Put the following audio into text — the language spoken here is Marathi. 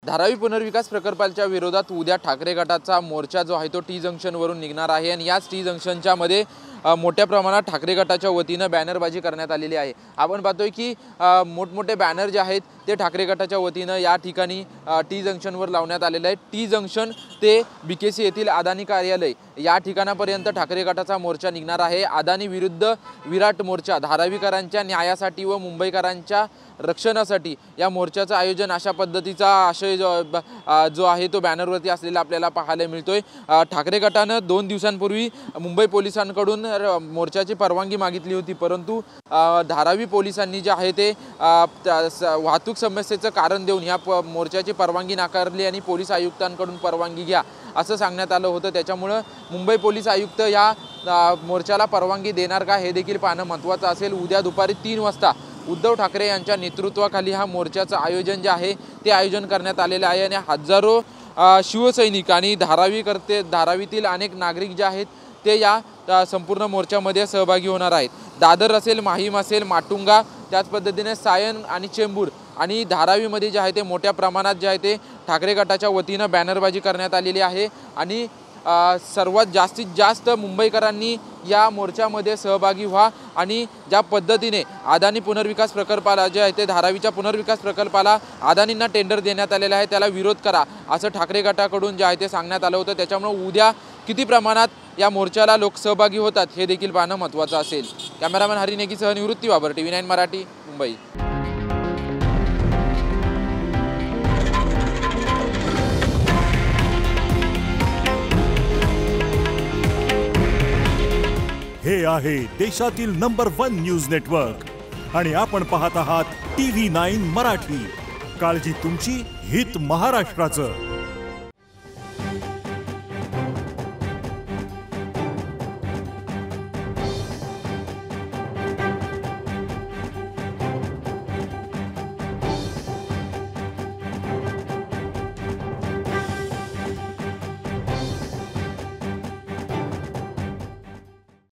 धारावी पुनर्विकास प्रकल्पाच्या विरोधात उद्या ठाकरे गटाचा मोर्चा जो आहे तो टी जंक्शनवरून निघणार आहे आणि याच टी जंक्शनच्या मध्ये मोठ्या प्रमाणात ठाकरे गटाच्या वतीनं बॅनरबाजी करण्यात आलेली आहे। आपण पाहतोय की मोठमोठे बॅनर जे आहेत ते ठाकरे गटाच्या वतीनं या ठिकाणी टी जंक्शनवर लावण्यात आलेले आहे। टी जंक्शन ते बीकेसी येथील अदानी कार्यालय या ठिकाणापर्यंत ठाकरे गटाचा मोर्चा निघणार आहे। अदानी विरुद्ध विराट मोर्चा, धारावीकरांच्या न्यायासाठी व मुंबईकरांच्या रक्षणासाठी या मोर्चाचं आयोजन अशा पद्धतीचा आशय जो आहे तो बॅनरवरती असलेला आपल्याला पाहायला मिळतोय। ठाकरे गटानं 2 दिवसांपूर्वी मुंबई पोलिसांकडून मोर्चाची परवानगी मागितली होती, परंतु धारावी पोलिसांनी जे आहे ते वाहतूक समस्येचं कारण देऊन या मोर्चाची परवानगी नाकारली आणि पोलीस आयुक्तांकडून परवानगी घ्या असं सांगण्यात आलं होतं। त्याच्यामुळे मुंबई पोलीस आयुक्त या मोर्चाला परवानगी देणार का हे देखील पाहणं महत्त्वाचं असेल। उद्या दुपारी 3 वाजता उद्धव ठाकरे यांच्या नेतृत्वाखाली हा मोर्चाचं आयोजन जे आहे ते आयोजन करण्यात आलेलं आहे आणि हजारो शिवसैनिक आणि धारावीतील अनेक नागरिक जे आहेत ते या संपूर्ण मोर्चामध्ये सहभागी होणार आहेत। दादर असेल, माहीम असेल, माटुंगा, त्याच पद्धतीने सायन आणि चेंबूर आणि धारावीमध्ये जे आहे ते मोठ्या प्रमाणात जे आहे ते ठाकरे गटाच्या वतीनं बॅनरबाजी करण्यात आलेली आहे आणि सर्वात जास्तीत जास्त मुंबईकरांनी या मोर्चामध्ये सहभागी व्हा आणि ज्या पद्धतीने अदानी पुनर्विकास प्रकल्पाला जे आहे ते धारावीच्या पुनर्विकास प्रकल्पाला अदानींना टेंडर देण्यात आलेला आहे त्याला विरोध करा असं ठाकरे गटाकडून जे आहे ते सांगण्यात आलं होतं। त्याच्यामुळे उद्या किती प्रमाणात या मोर्चाला लोक सहभागी होतात हे देखील पाहणं महत्त्वाचं असेल। कॅमेरामॅन हरी नेगीसह निवृत्ती बाबर, TV9 मराठी, मुंबई। हे आहे देशातील नंबर 1 न्यूज नेटवर्क आणि आपण पाहत आहात TV9 मराठी। काळजी तुमची, हित महाराष्ट्राचं।